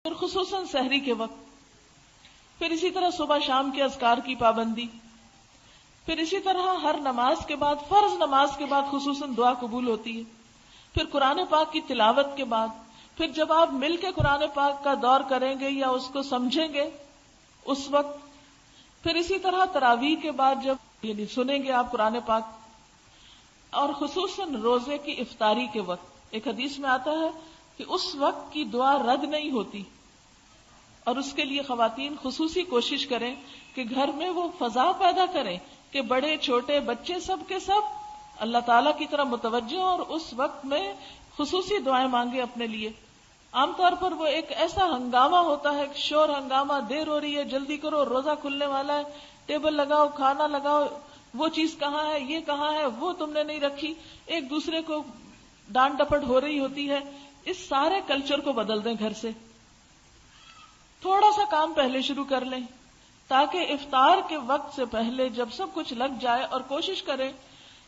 اور خصوصاً سحری کے وقت، پھر اسی طرح صبح شام کے اذکار کی پابندی، پھر اسی طرح ہر نماز کے بعد، فرض نماز کے بعد خصوصاً دعا قبول ہوتی ہے، پھر قرآن پاک کی تلاوت کے بعد، پھر جب آپ مل کے قرآن پاک کا دور کریں گے یا اس کو سمجھیں گے اس وقت، پھر اسی طرح تراویح کے بعد جب یعنی سنیں گے آپ قرآن پاک، اور خصوصاً روزے کی افطاری کے وقت ایک حدیث میں آتا ہے کہ اس وقت کی دعا رد نہیں ہوتی، اور اس کے لیے خواتین خصوصی کوشش کریں کہ گھر میں وہ فضا پیدا کریں کہ بڑے چھوٹے بچے سب کے سب اللہ تعالیٰ کی طرف متوجہ، اور اس وقت میں خصوصی دعائیں مانگے اپنے لیے۔ عام طور پر وہ ایک ایسا ہنگامہ ہوتا ہے، شور ہنگامہ، دیر ہو رہی ہے، جلدی کرو، روزہ کھلنے والا ہے، ٹیبل لگاؤ، کھانا لگاؤ، وہ چیز کہاں ہے، یہ کہاں ہے، وہ تم نے نہیں رکھی، ایک دوسرے کو ڈانٹ ڈپٹ ہو رہی ہوتی ہے۔ اس سارے کلچر کو بدل دیں گھر سے، تھوڑا سا کام پہلے شروع کر لیں تاکہ افطار کے وقت سے پہلے جب سب کچھ لگ جائے، اور کوشش کریں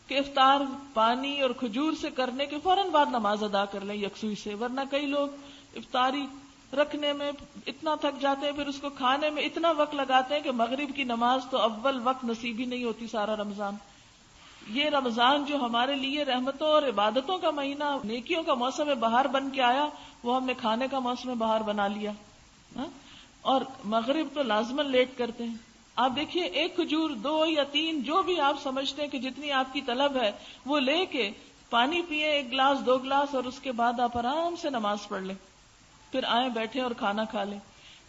کہ افطار پانی اور کھجور سے کرنے کے فوراً بعد نماز ادا کر لیں یکسوئی سے، ورنہ کئی لوگ افطاری رکھنے میں اتنا تھک جاتے ہیں، پھر اس کو کھانے میں اتنا وقت لگاتے ہیں کہ مغرب کی نماز تو اول وقت نصیب ہی نہیں ہوتی سارا رمضان۔ یہ رمضان جو ہمارے لیے رحمتوں اور عبادتوں کا مہینہ، نیکیوں کا موسم بہار بن کے آیا، وہ ہم نے کھانے کا موسم بہار بنا لیا، اور مغرب تو لازماً لیٹ کرتے ہیں۔ آپ دیکھیے، ایک کھجور، 2 یا 3 جو بھی آپ سمجھتے ہیں کہ جتنی آپ کی طلب ہے وہ لے کے پانی پیئیں، 1 گلاس 2 گلاس، اور اس کے بعد آپ آرام سے نماز پڑھ لیں، پھر آئیں بیٹھیں اور کھانا کھا لیں۔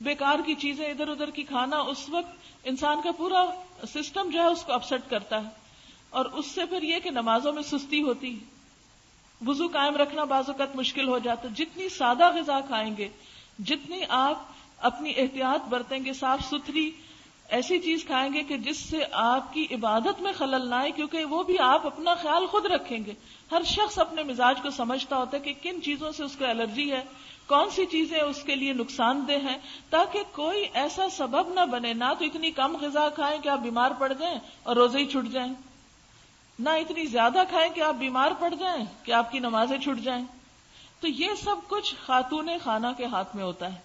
بیکار کی چیزیں ادھر ادھر کی کھانا اس وقت انسان کا پورا سسٹم جو ہے اس کو اپسیٹ کرتا ہے، اور اس سے پھر یہ کہ نمازوں میں سستی ہوتی، وضو قائم رکھنا بعض اوقات مشکل ہو جاتا۔ جتنی سادہ غذا کھائیں گے، جتنی آپ اپنی احتیاط برتیں گے، صاف ستھری ایسی چیز کھائیں گے کہ جس سے آپ کی عبادت میں خلل نہ آئے، کیونکہ وہ بھی آپ اپنا خیال خود رکھیں گے۔ ہر شخص اپنے مزاج کو سمجھتا ہوتا ہے کہ کن چیزوں سے اس کو الرجی ہے، کون سی چیزیں اس کے لیے نقصان دہ ہیں، تاکہ کوئی ایسا سبب نہ بنے۔ نہ تو اتنی کم غذا کھائیں کہ آپ بیمار پڑ جائیں اور روزے ہی چھوٹ جائیں، نہ اتنی زیادہ کھائیں کہ آپ بیمار پڑ جائیں کہ آپ کی نمازیں چھوٹ جائیں۔ تو یہ سب کچھ خاتون خانہ کے ہاتھ میں ہوتا ہے،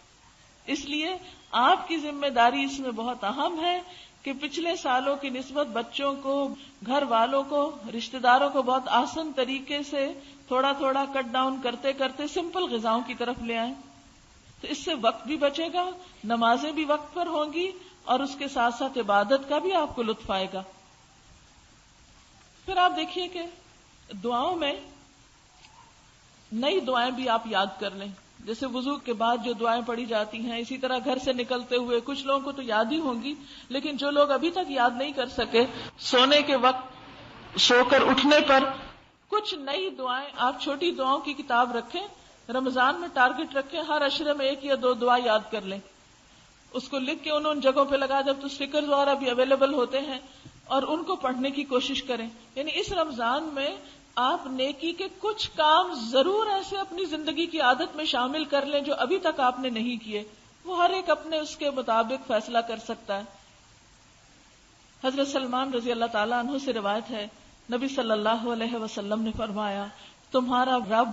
اس لیے آپ کی ذمہ داری اس میں بہت اہم ہے کہ پچھلے سالوں کی نسبت بچوں کو، گھر والوں کو، رشتہ داروں کو بہت آسان طریقے سے تھوڑا تھوڑا کٹ ڈاؤن کرتے کرتے سمپل غذاؤں کی طرف لے آئیں، تو اس سے وقت بھی بچے گا، نمازیں بھی وقت پر ہوں گی، اور اس کے ساتھ ساتھ عبادت کا بھی آپ کو لطف آئے گا۔ پھر آپ دیکھیے کہ دعاؤں میں نئی دعائیں بھی آپ یاد کر لیں، جیسے وضو کے بعد جو دعائیں پڑھی جاتی ہیں، اسی طرح گھر سے نکلتے ہوئے، کچھ لوگوں کو تو یاد ہی ہوں گی، لیکن جو لوگ ابھی تک یاد نہیں کر سکے، سونے کے وقت، سو کر اٹھنے پر کچھ نئی دعائیں، آپ چھوٹی دعاؤں کی کتاب رکھیں، رمضان میں ٹارگٹ رکھیں، ہر عشرے میں 1 یا 2 دعا یاد کر لیں، اس کو لکھ کے ان جگہوں پہ لگا دیں، تو اسٹیکرز وغیرہ بھی اویلیبل ہوتے ہیں، اور ان کو پڑھنے کی کوشش کریں۔ یعنی اس رمضان میں آپ نیکی کے کچھ کام ضرور ایسے اپنی زندگی کی عادت میں شامل کر لیں جو ابھی تک آپ نے نہیں کیے، وہ ہر ایک اپنے اس کے مطابق فیصلہ کر سکتا ہے۔ حضرت سلمان رضی اللہ تعالیٰ عنہ سے روایت ہے، نبی صلی اللہ علیہ وسلم نے فرمایا، تمہارا رب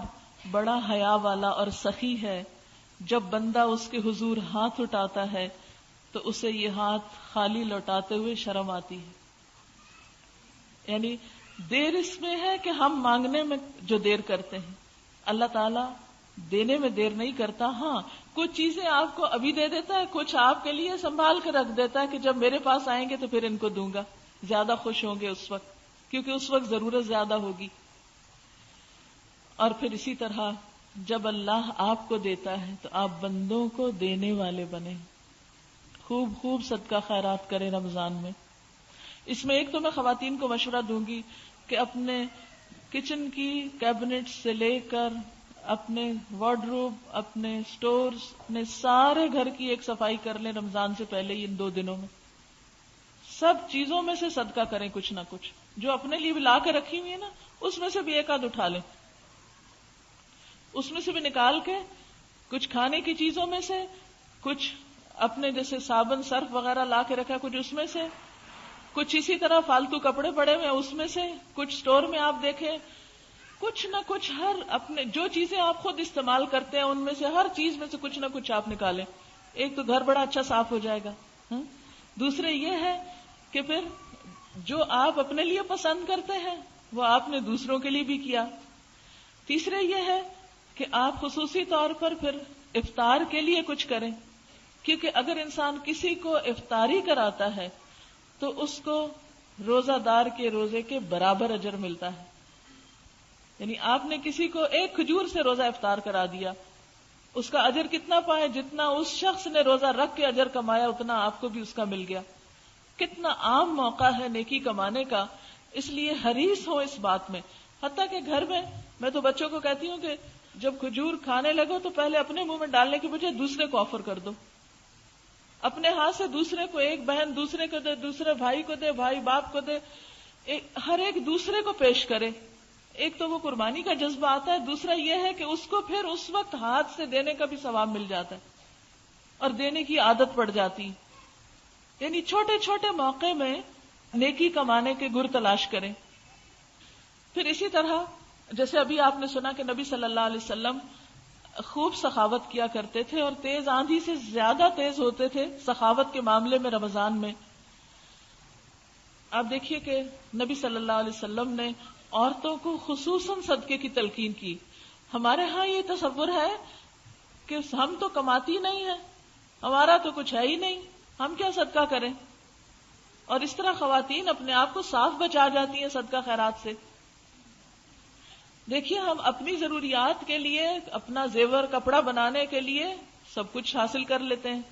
بڑا حیا والا اور سخی ہے، جب بندہ اس کے حضور ہاتھ اٹھاتا ہے تو اسے یہ ہاتھ خالی لوٹاتے ہوئے شرم آتی ہے۔ یعنی دیر اس میں ہے کہ ہم مانگنے میں جو دیر کرتے ہیں، اللہ تعالیٰ دینے میں دیر نہیں کرتا۔ ہاں، کچھ چیزیں آپ کو ابھی دے دیتا ہے، کچھ آپ کے لیے سنبھال کے رکھ دیتا ہے کہ جب میرے پاس آئیں گے تو پھر ان کو دوں گا، زیادہ خوش ہوں گے اس وقت، کیونکہ اس وقت ضرورت زیادہ ہوگی۔ اور پھر اسی طرح جب اللہ آپ کو دیتا ہے تو آپ بندوں کو دینے والے بنیں، خوب خوب صدقہ خیرات کریں رمضان میں۔ اس میں ایک تو میں خواتین کو مشورہ دوں گی کہ اپنے کچن کی کیبنٹ سے لے کر اپنے وارڈروب، اپنے سٹورز، اپنے سارے گھر کی ایک صفائی کر لیں رمضان سے پہلے ہی، ان 2 دنوں میں سب چیزوں میں سے صدقہ کریں، کچھ نہ کچھ جو اپنے لیے بھی لا کے رکھی ہوئی ہے نا، اس میں سے بھی 1 آدھ اٹھا لیں، اس میں سے بھی نکال کے کچھ کھانے کی چیزوں میں سے، کچھ اپنے جیسے صابن سرف وغیرہ لا کے رکھا، کچھ اس میں سے، کچھ اسی طرح فالتو کپڑے پڑے ہوئے اس میں سے، کچھ سٹور میں آپ دیکھیں کچھ نہ کچھ ہر اپنے جو چیزیں آپ خود استعمال کرتے ہیں ان میں سے ہر چیز میں سے کچھ نہ کچھ آپ نکالیں. ایک تو گھر بڑا اچھا صاف ہو جائے گا. دوسرے یہ ہے کہ پھر جو آپ اپنے لیے پسند کرتے ہیں وہ آپ نے دوسروں کے لیے بھی کیا. تیسرے یہ ہے کہ آپ خصوصی طور پر پھر افطار کے لیے کچھ کریں، کیونکہ اگر انسان کسی کو افطاری کراتا ہے تو اس کو روزہ دار کے روزے کے برابر اجر ملتا ہے. یعنی آپ نے کسی کو ایک کھجور سے روزہ افطار کرا دیا، اس کا اجر کتنا پائے؟ جتنا اس شخص نے روزہ رکھ کے اجر کمایا اتنا آپ کو بھی اس کا مل گیا. کتنا عام موقع ہے نیکی کمانے کا. اس لیے حریص ہو اس بات میں. حتیٰ کہ گھر میں تو بچوں کو کہتی ہوں کہ جب کھجور کھانے لگو تو پہلے اپنے منہ میں ڈالنے کی بجائے دوسرے کو آفر کر دو. اپنے ہاتھ سے دوسرے کو، ایک بہن دوسرے کو دے، دوسرے بھائی کو دے، بھائی باپ کو دے، ہر ایک دوسرے کو پیش کرے. ایک تو وہ قربانی کا جذبہ آتا ہے، دوسرا یہ ہے کہ اس کو پھر اس وقت ہاتھ سے دینے کا بھی ثواب مل جاتا ہے اور دینے کی عادت پڑ جاتی. یعنی چھوٹے چھوٹے موقع میں نیکی کمانے کے گر تلاش کریں. پھر اسی طرح جیسے ابھی آپ نے سنا کہ نبی صلی اللہ علیہ وسلم خوب سخاوت کیا کرتے تھے اور تیز آندھی سے زیادہ تیز ہوتے تھے سخاوت کے معاملے میں رمضان میں. آپ دیکھیے کہ نبی صلی اللہ علیہ وسلم نے عورتوں کو خصوصاً صدقے کی تلقین کی. ہمارے ہاں یہ تصور ہے کہ ہم تو کماتی نہیں ہیں، ہمارا تو کچھ ہے ہی نہیں، ہم کیا صدقہ کریں. اور اس طرح خواتین اپنے آپ کو صاف بچا جاتی ہیں صدقہ خیرات سے. دیکھیے ہم اپنی ضروریات کے لیے، اپنا زیور کپڑا بنانے کے لیے سب کچھ حاصل کر لیتے ہیں.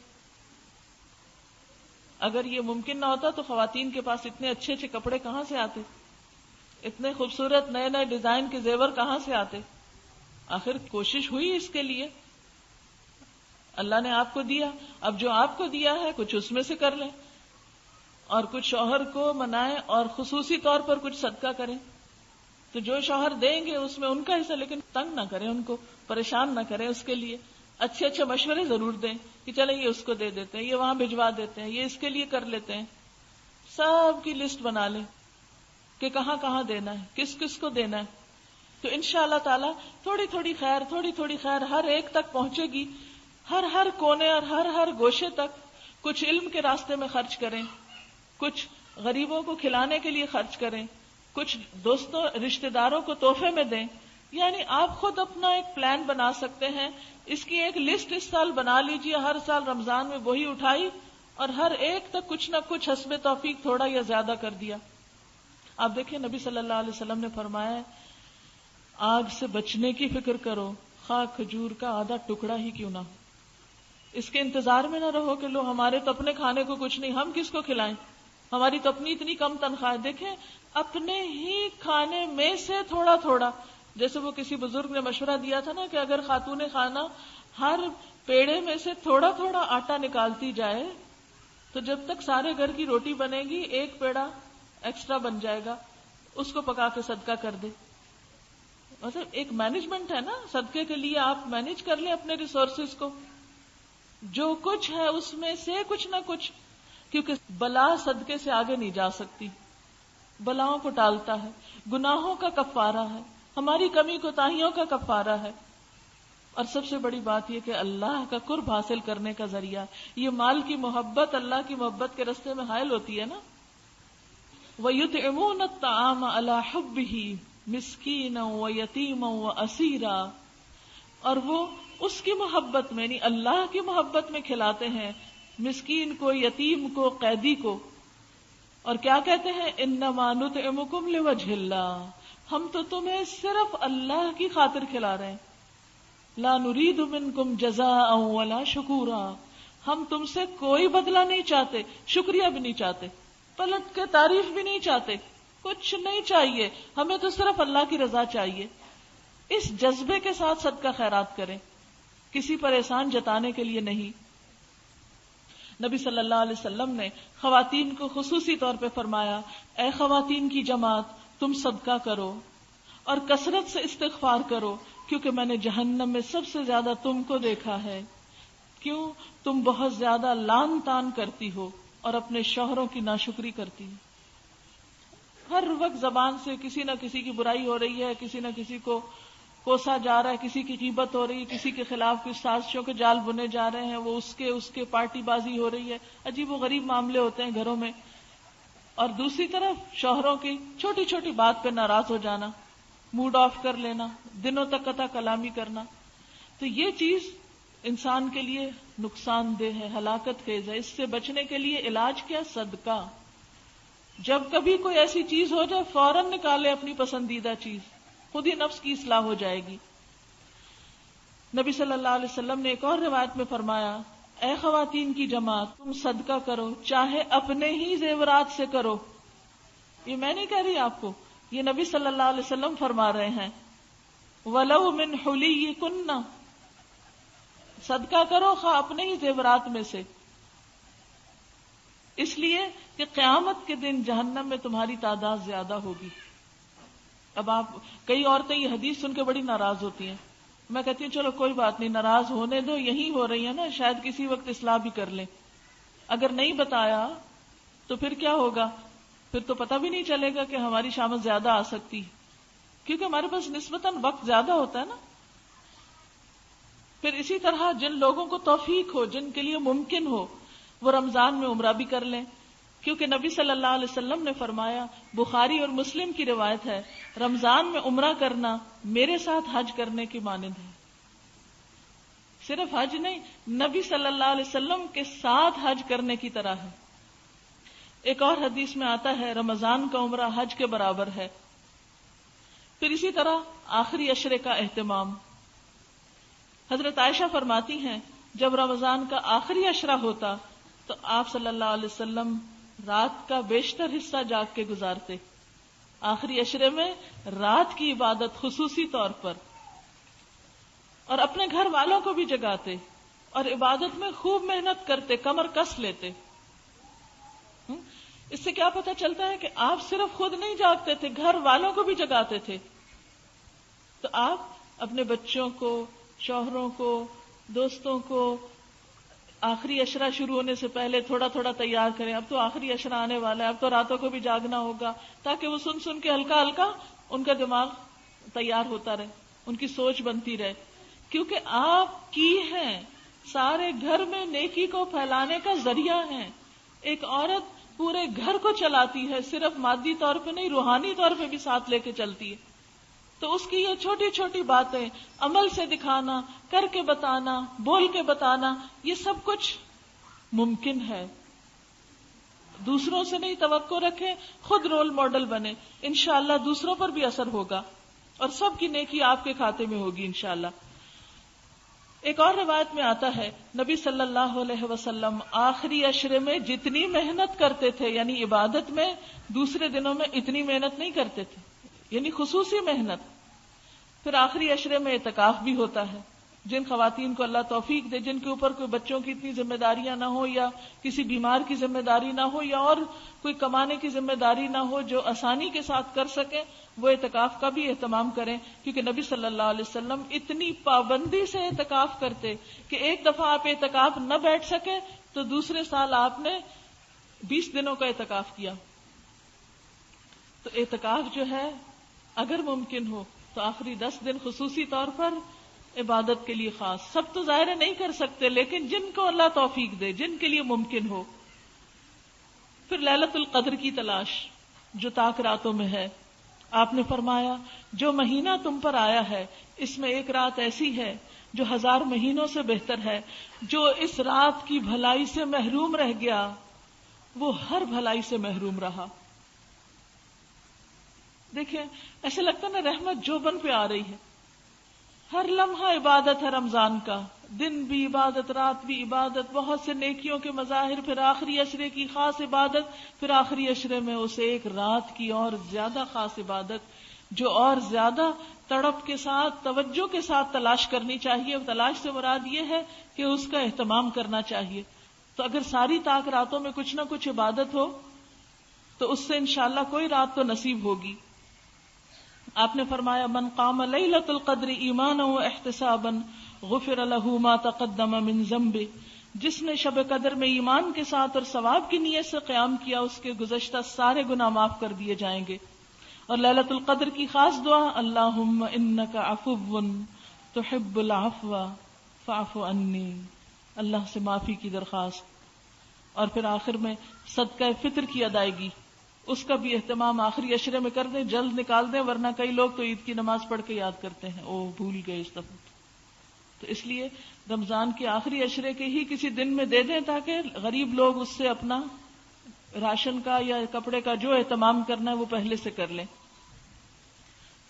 اگر یہ ممکن نہ ہوتا تو خواتین کے پاس اتنے اچھے اچھے کپڑے کہاں سے آتے، اتنے خوبصورت نئے نئے ڈیزائن کے زیور کہاں سے آتے. آخر کوشش ہوئی اس کے لیے، اللہ نے آپ کو دیا، اب جو آپ کو دیا ہے کچھ اس میں سے کر لیں اور کچھ شوہر کو منائیں اور خصوصی طور پر کچھ صدقہ کریں. تو جو شوہر دیں گے اس میں ان کا حصہ، لیکن تنگ نہ کریں، ان کو پریشان نہ کریں. اس کے لیے اچھے اچھے مشورے ضرور دیں کہ چلیں یہ اس کو دے دیتے ہیں، یہ وہاں بھجوا دیتے ہیں، یہ اس کے لیے کر لیتے ہیں. سب کی لسٹ بنا لیں کہ کہاں کہاں دینا ہے، کس کس کو دینا ہے. تو انشاءاللہ تعالی تھوڑی تھوڑی خیر ہر ایک تک پہنچے گی. ہر کونے اور ہر گوشے تک. کچھ علم کے راستے میں خرچ کریں، کچھ غریبوں کو کھلانے کے لیے خرچ کریں، کچھ دوستوں رشتہ داروں کو تحفے میں دیں. یعنی آپ خود اپنا ایک پلان بنا سکتے ہیں. اس کی ایک لسٹ اس سال بنا لیجئے، ہر سال رمضان میں وہی اٹھائی اور ہر ایک تک کچھ نہ کچھ حسب توفیق تھوڑا یا زیادہ کر دیا. آپ دیکھیں نبی صلی اللہ علیہ وسلم نے فرمایا آگ سے بچنے کی فکر کرو، خواہ کھجور کا آدھا ٹکڑا ہی کیوں نہ ہو. اس کے انتظار میں نہ رہو کہ لو ہمارے تو اپنے کھانے کو کچھ نہیں، ہم کس کو کھلائیں، ہماری تو اپنی اتنی کم تنخواہ. دیکھیں اپنے ہی کھانے میں سے تھوڑا تھوڑا، جیسے وہ کسی بزرگ نے مشورہ دیا تھا نا کہ اگر خاتون خانہ ہر پیڑے میں سے تھوڑا تھوڑا آٹا نکالتی جائے تو جب تک سارے گھر کی روٹی بنے گی ایک پیڑا ایکسٹرا بن جائے گا، اس کو پکا کے صدقہ کر دے. مطلب ایک مینجمنٹ ہے نا، صدقے کے لیے آپ مینج کر لیں اپنے ریسورسز کو، جو کچھ ہے اس میں سے کچھ نہ کچھ، کیونکہ بلا صدقے سے آگے نہیں جا سکتی. بلاؤں کو ٹالتا ہے، گناہوں کا کفارہ ہے، ہماری کمی کوتاہیوں کا کفارہ ہے، اور سب سے بڑی بات یہ کہ اللہ کا قرب حاصل کرنے کا ذریعہ. یہ مال کی محبت اللہ کی محبت کے راستے میں حائل ہوتی ہے نا. وَيُطْعِمُونَ الطَّعَامَ عَلَى حُبِّهِ مِسْكِينًا وَيَتِيمًا وَأَسِيرًا، اور وہ اس کی محبت میں، یعنی اللہ کی محبت میں کھلاتے ہیں مسکین کو، یتیم کو، قیدی کو. اور کیا کہتے ہیں انما نطعمکم لوجہ اللہ، ہم تو تمہیں صرف اللہ کی خاطر کھلا رہے ہیں. لا نرید منکم جزاء ولا شکورا، ہم تم سے کوئی بدلہ نہیں چاہتے، شکریہ بھی نہیں چاہتے، پلٹ کے تعریف بھی نہیں چاہتے، کچھ نہیں چاہیے، ہمیں تو صرف اللہ کی رضا چاہیے. اس جذبے کے ساتھ صدقہ خیرات کریں، کسی پر احسان جتانے کے لیے نہیں. نبی صلی اللہ علیہ وسلم نے خواتین کو خصوصی طور پہ فرمایا اے خواتین کی جماعت، تم صدقہ کرو اور کثرت سے استغفار کرو، کیونکہ میں نے جہنم میں سب سے زیادہ تم کو دیکھا ہے. کیوں؟ تم بہت زیادہ لان تان کرتی ہو اور اپنے شوہروں کی ناشکری کرتی ہو. ہر وقت زبان سے کسی نہ کسی کی برائی ہو رہی ہے، کسی نہ کسی کو کوسا جا رہا ہے، کسی کی غیبت ہو رہی ہے، کسی کے خلاف کچھ سازشوں کے جال بنے جا رہے ہیں، وہ اس کے پارٹی بازی ہو رہی ہے، عجیب و غریب معاملے ہوتے ہیں گھروں میں. اور دوسری طرف شوہروں کی چھوٹی چھوٹی بات پہ ناراض ہو جانا، موڈ آف کر لینا، دنوں تک قطع کلامی کرنا. تو یہ چیز انسان کے لیے نقصان دہ ہے، ہلاکت خیز ہے. اس سے بچنے کے لیے علاج کیا؟ صدقہ. جب کبھی کوئی ایسی چیز ہو جائے فوراً نکالے اپنی پسندیدہ چیز، خود ہی نفس کی اصلاح ہو جائے گی. نبی صلی اللہ علیہ وسلم نے ایک اور روایت میں فرمایا، اے خواتین کی جماعت، تم صدقہ کرو چاہے اپنے ہی زیورات سے کرو. یہ میں نہیں کہہ رہی آپ کو، یہ نبی صلی اللہ علیہ وسلم فرما رہے ہیں. وَلَوْ مِنْ حُلِيِّكُنَّ، صدقہ کرو خواہ اپنے ہی زیورات میں سے، اس لیے کہ قیامت کے دن جہنم میں تمہاری تعداد زیادہ ہوگی. اب آپ کئی عورتیں یہ حدیث سن کے بڑی ناراض ہوتی ہیں. میں کہتی ہوں چلو کوئی بات نہیں، ناراض ہونے دو، یہی ہو رہی ہے نا، شاید کسی وقت اصلاح بھی کر لیں. اگر نہیں بتایا تو پھر کیا ہوگا؟ پھر تو پتہ بھی نہیں چلے گا کہ ہماری شامت زیادہ آ سکتی ہے، کیونکہ ہمارے پاس نسبتاً وقت زیادہ ہوتا ہے نا. پھر اسی طرح جن لوگوں کو توفیق ہو، جن کے لیے ممکن ہو، وہ رمضان میں عمرہ بھی کر لیں، کیونکہ نبی صلی اللہ علیہ وسلم نے فرمایا، بخاری اور مسلم کی روایت ہے، رمضان میں عمرہ کرنا میرے ساتھ حج کرنے کی مانند ہے. صرف حج نہیں، نبی صلی اللہ علیہ وسلم کے ساتھ حج کرنے کی طرح ہے. ایک اور حدیث میں آتا ہے، رمضان کا عمرہ حج کے برابر ہے. پھر اسی طرح آخری عشرے کا اہتمام. حضرت عائشہ فرماتی ہیں، جب رمضان کا آخری عشرہ ہوتا تو آپ صلی اللہ علیہ وسلم رات کا بیشتر حصہ جاگ کے گزارتے. آخری عشرے میں رات کی عبادت خصوصی طور پر، اور اپنے گھر والوں کو بھی جگاتے اور عبادت میں خوب محنت کرتے، کمر کس لیتے. اس سے کیا پتہ چلتا ہے کہ آپ صرف خود نہیں جاگتے تھے، گھر والوں کو بھی جگاتے تھے. تو آپ اپنے بچوں کو، شوہروں کو، دوستوں کو آخری عشرہ شروع ہونے سے پہلے تھوڑا تھوڑا تیار کریں. اب تو آخری عشرہ آنے والا ہے، اب تو راتوں کو بھی جاگنا ہوگا، تاکہ وہ سن سن کے ہلکا ہلکا ان کا دماغ تیار ہوتا رہے، ان کی سوچ بنتی رہے. کیونکہ آپ کی ہیں، سارے گھر میں نیکی کو پھیلانے کا ذریعہ ہیں. ایک عورت پورے گھر کو چلاتی ہے، صرف مادی طور پہ نہیں، روحانی طور پہ بھی ساتھ لے کے چلتی ہے. تو اس کی یہ چھوٹی چھوٹی باتیں عمل سے دکھانا، کر کے بتانا، بول کے بتانا، یہ سب کچھ ممکن ہے. دوسروں سے نہیں توقع رکھیں، خود رول ماڈل بنے، انشاءاللہ دوسروں پر بھی اثر ہوگا اور سب کی نیکی آپ کے کھاتے میں ہوگی انشاءاللہ. ایک اور روایت میں آتا ہے، نبی صلی اللہ علیہ وسلم آخری عشرے میں جتنی محنت کرتے تھے، یعنی عبادت میں، دوسرے دنوں میں اتنی محنت نہیں کرتے تھے، یعنی خصوصی محنت. پھر آخری عشرے میں اعتکاف بھی ہوتا ہے. جن خواتین کو اللہ توفیق دے، جن کے اوپر کوئی بچوں کی اتنی ذمہ داریاں نہ ہو، یا کسی بیمار کی ذمہ داری نہ ہو، یا اور کوئی کمانے کی ذمہ داری نہ ہو، جو آسانی کے ساتھ کر سکیں، وہ اعتکاف کا بھی اہتمام کریں. کیونکہ نبی صلی اللہ علیہ وسلم اتنی پابندی سے اعتکاف کرتے کہ ایک دفعہ آپ اعتکاف نہ بیٹھ سکے تو دوسرے سال آپ نے 20 دنوں کا اعتکاف کیا. تو اعتکاف جو ہے اگر ممکن ہو تو آخری 10 دن خصوصی طور پر عبادت کے لیے خاص. سب تو ظاہر نہیں کر سکتے، لیکن جن کو اللہ توفیق دے، جن کے لیے ممکن ہو. پھر لیلۃ القدر کی تلاش جو طاق راتوں میں ہے. آپ نے فرمایا، جو مہینہ تم پر آیا ہے اس میں ایک رات ایسی ہے جو 1000 مہینوں سے بہتر ہے. جو اس رات کی بھلائی سے محروم رہ گیا وہ ہر بھلائی سے محروم رہا. دیکھیں ایسے لگتا ہے نا رحمت جو بن پہ آ رہی ہے. ہر لمحہ عبادت ہے رمضان کا، دن بھی عبادت، رات بھی عبادت، بہت سے نیکیوں کے مظاہر. پھر آخری عشرے کی خاص عبادت، پھر آخری عشرے میں اسے ایک رات کی اور زیادہ خاص عبادت جو اور زیادہ تڑپ کے ساتھ، توجہ کے ساتھ تلاش کرنی چاہیے. تلاش سے مراد یہ ہے کہ اس کا اہتمام کرنا چاہیے. تو اگر ساری طاق راتوں میں کچھ نہ کچھ عبادت ہو تو اس سے انشاءاللہ کوئی رات تو نصیب ہوگی. آپ نے فرمایا، من قام لیلۃ القدر ایمانا واحتسابا غفر له ما تقدم من ذنبه. جس نے شب قدر میں ایمان کے ساتھ اور ثواب کی نیت سے قیام کیا اس کے گزشتہ سارے گناہ معاف کر دیے جائیں گے. اور لیلۃ القدر کی خاص دعا اللہم انک عفو تحب العفو فاعف عنی، اللہ سے معافی کی درخواست. اور پھر آخر میں صدقہ فطر کی ادائیگی، اس کا بھی اہتمام آخری عشرے میں کر دیں، جلد نکال دیں، ورنہ کئی لوگ تو عید کی نماز پڑھ کے یاد کرتے ہیں او بھول گئے اس دفعہ. تو اس لیے رمضان کے آخری عشرے کے ہی کسی دن میں دے دیں تاکہ غریب لوگ اس سے اپنا راشن کا یا کپڑے کا جو اہتمام کرنا ہے وہ پہلے سے کر لیں.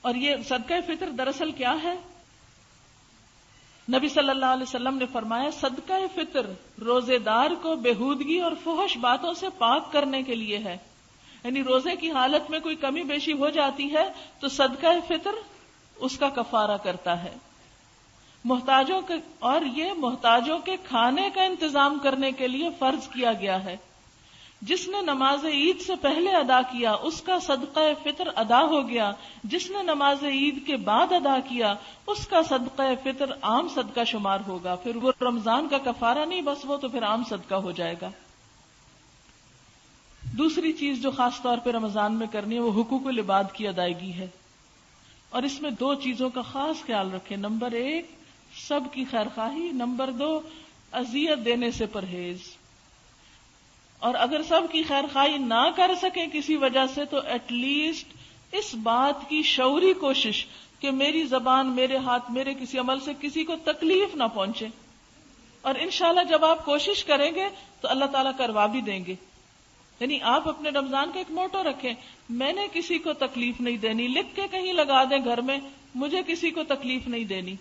اور یہ صدقہ فطر دراصل کیا ہے؟ نبی صلی اللہ علیہ وسلم نے فرمایا صدقہ فطر روزے دار کو بےہودگی اور فحش باتوں سے پاک کرنے کے لیے ہے. یعنی روزے کی حالت میں کوئی کمی بیشی ہو جاتی ہے تو صدقہ فطر اس کا کفارہ کرتا ہے. محتاجوں کے کھانے کا انتظام کرنے کے لیے فرض کیا گیا ہے. جس نے نماز عید سے پہلے ادا کیا اس کا صدقہ فطر ادا ہو گیا، جس نے نماز عید کے بعد ادا کیا اس کا صدقہ فطر عام صدقہ شمار ہوگا. پھر وہ رمضان کا کفارہ نہیں، بس وہ تو پھر عام صدقہ ہو جائے گا. دوسری چیز جو خاص طور پہ رمضان میں کرنی ہے وہ حقوق العباد کی ادائیگی ہے. اور اس میں دو چیزوں کا خاص خیال رکھیں. نمبر 1 سب کی خیرخواہی، نمبر 2 اذیت دینے سے پرہیز. اور اگر سب کی خیرخواہی نہ کر سکیں کسی وجہ سے تو ایٹ لیسٹ اس بات کی شعوری کوشش کہ میری زبان، میرے ہاتھ، میرے کسی عمل سے کسی کو تکلیف نہ پہنچے. اور انشاءاللہ جب آپ کوشش کریں گے تو اللہ تعالیٰ کروا بھی دیں گے. یعنی آپ اپنے رمضان کا ایک موٹو رکھیں، میں نے کسی کو تکلیف نہیں دینی، لکھ کے کہیں لگا دیں گھر میں، مجھے کسی کو تکلیف نہیں دینی.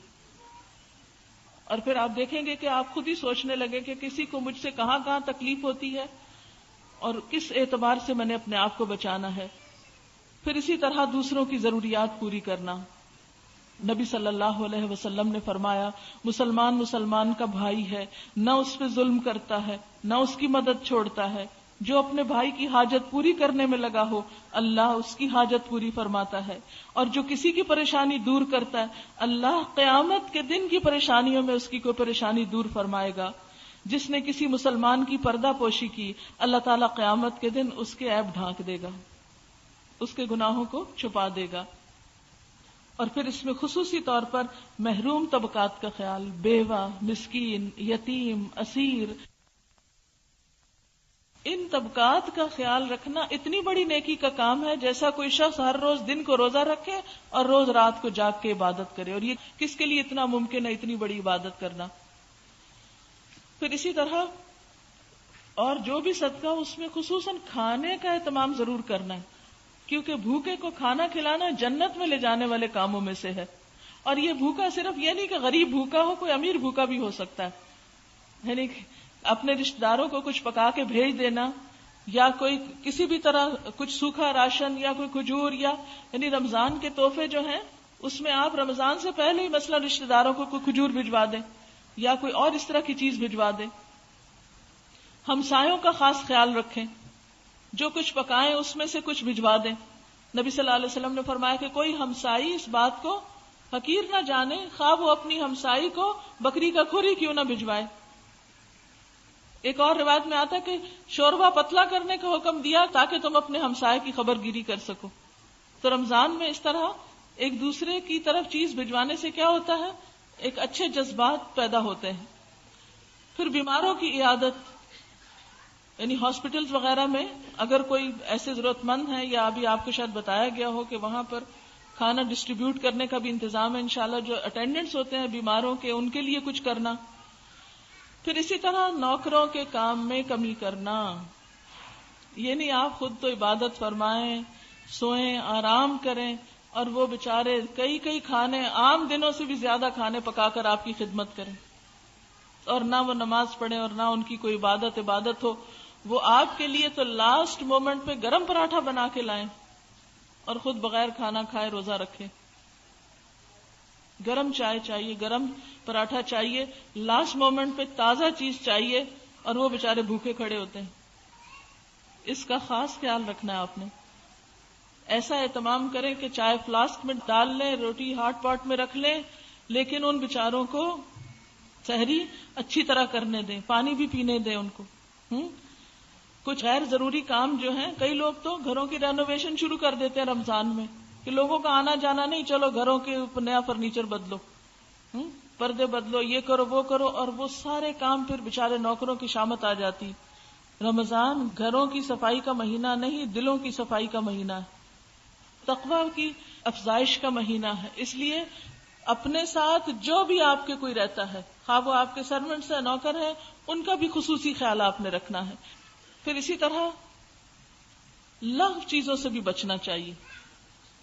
اور پھر آپ دیکھیں گے کہ آپ خود ہی سوچنے لگے کہ کسی کو مجھ سے کہاں کہاں تکلیف ہوتی ہے اور کس اعتبار سے میں نے اپنے آپ کو بچانا ہے. پھر اسی طرح دوسروں کی ضروریات پوری کرنا. نبی صلی اللہ علیہ وسلم نے فرمایا مسلمان کا بھائی ہے، نہ اس پہ ظلم کرتا ہے نہ اس کی مدد چھوڑتا ہے. جو اپنے بھائی کی حاجت پوری کرنے میں لگا ہو اللہ اس کی حاجت پوری فرماتا ہے. اور جو کسی کی پریشانی دور کرتا ہے اللہ قیامت کے دن کی پریشانیوں میں اس کی کوئی پریشانی دور فرمائے گا. جس نے کسی مسلمان کی پردہ پوشی کی اللہ تعالیٰ قیامت کے دن اس کے عیب ڈھانک دے گا، اس کے گناہوں کو چھپا دے گا. اور پھر اس میں خصوصی طور پر محروم طبقات کا خیال، بیوہ، مسکین، یتیم، اسیر، ان طبقات کا خیال رکھنا اتنی بڑی نیکی کا کام ہے جیسا کوئی شخص ہر روز دن کو روزہ رکھے اور روز رات کو جاگ کے عبادت کرے. اور یہ کس کے لیے اتنا ممکن ہے اتنی بڑی عبادت کرنا؟ پھر اسی طرح اور جو بھی صدقہ اس میں خصوصاً کھانے کا اہتمام ضرور کرنا ہے، کیونکہ بھوکے کو کھانا کھلانا جنت میں لے جانے والے کاموں میں سے ہے. اور یہ بھوکا صرف یہ نہیں کہ غریب بھوکا ہو، کوئی امیر بھوکا بھی ہو سکتا ہے. یعنی اپنے رشتہ داروں کو کچھ پکا کے بھیج دینا یا کوئی کسی بھی طرح کچھ سوکھا راشن یا کوئی کھجور یا یعنی رمضان کے تحفے جو ہیں اس میں آپ رمضان سے پہلے ہی مثلا رشتہ داروں کو کوئی کھجور بھجوا دیں یا کوئی اور اس طرح کی چیز بھجوا دیں. ہمسایوں کا خاص خیال رکھیں، جو کچھ پکائیں اس میں سے کچھ بھجوا دیں. نبی صلی اللہ علیہ وسلم نے فرمایا کہ کوئی ہمسائی اس بات کو حقیر نہ جانے خواہ وہ اپنی ہمسائی کو بکری کا کھر ہی کیوں نہ بھجوائے. ایک اور روایت میں آتا کہ شوربہ پتلا کرنے کا حکم دیا تاکہ تم اپنے ہمسائے کی خبر گیری کر سکو. تو رمضان میں اس طرح ایک دوسرے کی طرف چیز بھجوانے سے کیا ہوتا ہے، ایک اچھے جذبات پیدا ہوتے ہیں. پھر بیماروں کی عیادت، یعنی ہاسپٹلز وغیرہ میں اگر کوئی ایسے ضرورت مند ہیں یا ابھی آپ کو شاید بتایا گیا ہو کہ وہاں پر کھانا ڈسٹریبیوٹ کرنے کا بھی انتظام ہے انشاءاللہ. جو اٹینڈنٹس ہوتے ہیں بیماروں کے ان کے لیے کچھ کرنا. پھر اسی طرح نوکروں کے کام میں کمی کرنا. یہ نہیں آپ خود تو عبادت فرمائیں، سوئیں، آرام کریں اور وہ بےچارے کئی کھانے عام دنوں سے بھی زیادہ کھانے پکا کر آپ کی خدمت کریں اور نہ وہ نماز پڑھیں اور نہ ان کی کوئی عبادت ہو. وہ آپ کے لیے تو لاسٹ مومنٹ پہ گرم پراٹھا بنا کے لائیں اور خود بغیر کھانا کھائے روزہ رکھیں. گرم چائے چاہیے، گرم پراٹھا چاہیے، لاسٹ مومنٹ پہ تازہ چیز چاہیے اور وہ بےچارے بھوکے کھڑے ہوتے ہیں. اس کا خاص خیال رکھنا ہے آپ نے. ایسا اہتمام کریں کہ چائے فلاسک میں ڈال لیں، روٹی ہاٹ پاٹ میں رکھ لیں، لیکن ان بےچاروں کو سحری اچھی طرح کرنے دیں، پانی بھی پینے دیں ان کو. کچھ غیر ضروری کام جو ہیں، کئی لوگ تو گھروں کی رینوویشن شروع کر دیتے ہیں رمضان میں کہ لوگوں کا آنا جانا نہیں، چلو گھروں کے نیا فرنیچر بدلو، پردے بدلو، یہ کرو وہ کرو، اور وہ سارے کام پھر بےچارے نوکروں کی شامت آ جاتی. رمضان گھروں کی صفائی کا مہینہ نہیں، دلوں کی صفائی کا مہینہ ہے، تقویٰ کی افزائش کا مہینہ ہے. اس لیے اپنے ساتھ جو بھی آپ کے کوئی رہتا ہے، خواہ وہ آپ کے سرونٹس ہیں، نوکر ہیں، ان کا بھی خصوصی خیال آپ نے رکھنا ہے. پھر اسی طرح لغو چیزوں سے بھی بچنا چاہیے،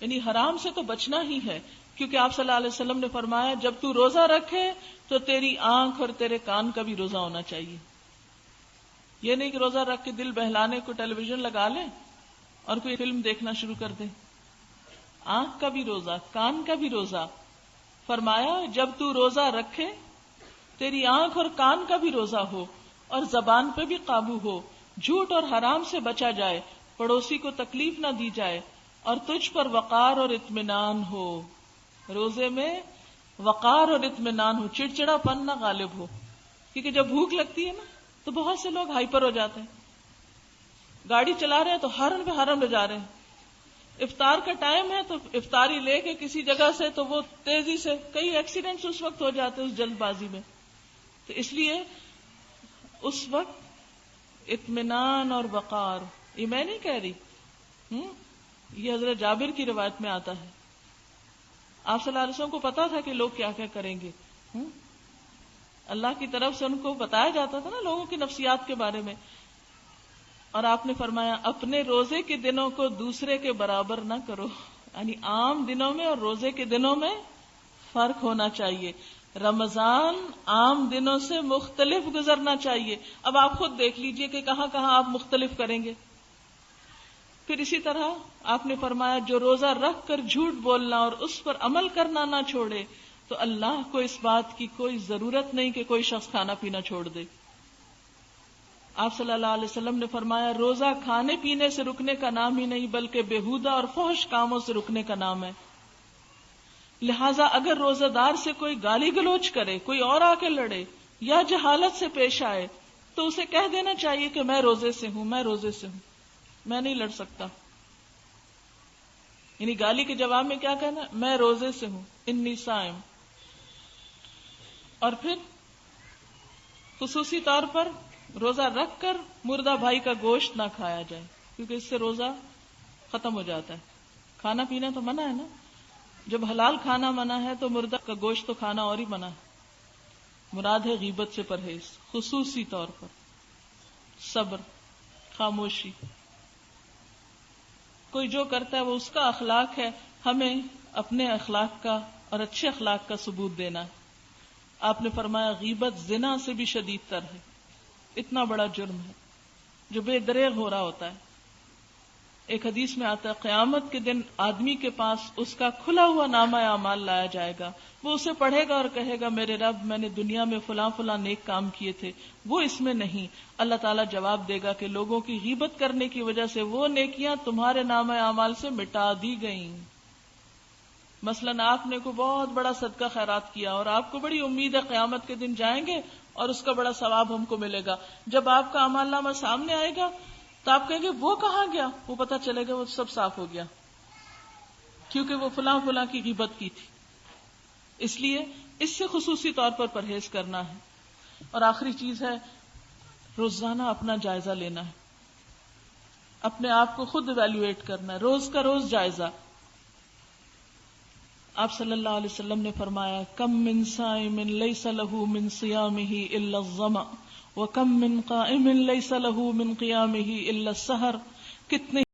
یعنی حرام سے تو بچنا ہی ہے، کیونکہ آپ صلی اللہ علیہ وسلم نے فرمایا جب تو روزہ رکھے تو تیری آنکھ اور تیرے کان کا بھی روزہ ہونا چاہیے. یہ نہیں کہ روزہ رکھ کے دل بہلانے کو ٹیلی ویژن لگا لیں اور کوئی فلم دیکھنا شروع کر دیں. آنکھ کا بھی روزہ، کان کا بھی روزہ. فرمایا جب تو روزہ رکھے تیری آنکھ اور کان کا بھی روزہ ہو، اور زبان پہ بھی قابو ہو، جھوٹ اور حرام سے بچا جائے، پڑوسی کو تکلیف نہ دی جائے، اور تجھ پر وقار اور اطمینان ہو. روزے میں وقار اور اطمینان ہو، چڑچڑا پن نہ غالب ہو. کیونکہ جب بھوک لگتی ہے نا تو بہت سے لوگ ہائپر ہو جاتے ہیں، گاڑی چلا رہے ہیں تو ہارن پہ ہارن بجا رہے ہیں. افطار کا ٹائم ہے تو افطاری لے کے کسی جگہ سے تو وہ تیزی سے، کئی ایکسیڈنٹس اس وقت ہو جاتے ہیں اس جلد بازی میں. تو اس لیے اس وقت اطمینان اور وقار، یہ میں نہیں کہہ رہی، یہ حضرت جابر کی روایت میں آتا ہے. آپ صلی اللہ علیہ وسلم کو پتا تھا کہ لوگ کیا کیا کریں گے، اللہ کی طرف سے ان کو بتایا جاتا تھا نا لوگوں کی نفسیات کے بارے میں. اور آپ نے فرمایا اپنے روزے کے دنوں کو دوسرے کے برابر نہ کرو، یعنی عام دنوں میں اور روزے کے دنوں میں فرق ہونا چاہیے. رمضان عام دنوں سے مختلف گزرنا چاہیے. اب آپ خود دیکھ لیجئے کہ کہاں کہاں آپ مختلف کریں گے. پھر اسی طرح آپ نے فرمایا جو روزہ رکھ کر جھوٹ بولنا اور اس پر عمل کرنا نہ چھوڑے تو اللہ کو اس بات کی کوئی ضرورت نہیں کہ کوئی شخص کھانا پینا چھوڑ دے. آپ صلی اللہ علیہ وسلم نے فرمایا روزہ کھانے پینے سے رکنے کا نام ہی نہیں بلکہ بےہودہ اور فحش کاموں سے رکنے کا نام ہے. لہٰذا اگر روزہ دار سے کوئی گالی گلوچ کرے، کوئی اور آ کے لڑے یا جہالت سے پیش آئے تو اسے کہہ دینا چاہیے کہ میں روزے سے ہوں، میں روزے سے ہوں، میں نہیں لڑ سکتا. یعنی گالی کے جواب میں کیا کہنا؟ میں روزے سے ہوں، انی صائم. اور پھر خصوصی طور پر روزہ رکھ کر مردہ بھائی کا گوشت نہ کھایا جائے، کیونکہ اس سے روزہ ختم ہو جاتا ہے. کھانا پینا تو منع ہے نا، جب حلال کھانا منع ہے تو مردہ کا گوشت تو کھانا اور ہی منع ہے. مراد ہے غیبت سے پرہیز، خصوصی طور پر صبر، خاموشی. کوئی جو کرتا ہے وہ اس کا اخلاق ہے، ہمیں اپنے اخلاق کا اور اچھے اخلاق کا ثبوت دینا ہے. آپ نے فرمایا غیبت زنا سے بھی شدید تر ہے، اتنا بڑا جرم ہے جو بے دریغ ہو رہا ہوتا ہے. ایک حدیث میں آتا ہے قیامت کے دن آدمی کے پاس اس کا کھلا ہوا نامہ اعمال لایا جائے گا، وہ اسے پڑھے گا اور کہے گا میرے رب میں نے دنیا میں فلاں فلاں نیک کام کیے تھے، وہ اس میں نہیں. اللہ تعالیٰ جواب دے گا کہ لوگوں کی غیبت کرنے کی وجہ سے وہ نیکیاں تمہارے نامہ اعمال سے مٹا دی گئیں. مثلاً آپ نے کوئی بہت بڑا صدقہ خیرات کیا اور آپ کو بڑی امید ہے قیامت کے دن جائیں گے اور اس کا بڑا ثواب ہم کو ملے گا. جب آپ کا اعمال نامہ سامنے آئے گا تو آپ کہیں گے وہ کہاں گیا؟ وہ پتہ چلے گا وہ سب صاف ہو گیا کیونکہ وہ فلاں فلاں کی غیبت کی تھی. اس لیے اس سے خصوصی طور پر پرہیز کرنا ہے. اور آخری چیز ہے روزانہ اپنا جائزہ لینا ہے، اپنے آپ کو خود ایویلویٹ کرنا ہے، روز کا روز جائزہ. آپ صلی اللہ علیہ وسلم نے فرمایا کم من صائم لیس له من صیامه الا الظمأ وکم من قائم لیس له من قیامه الا السحر. کتنے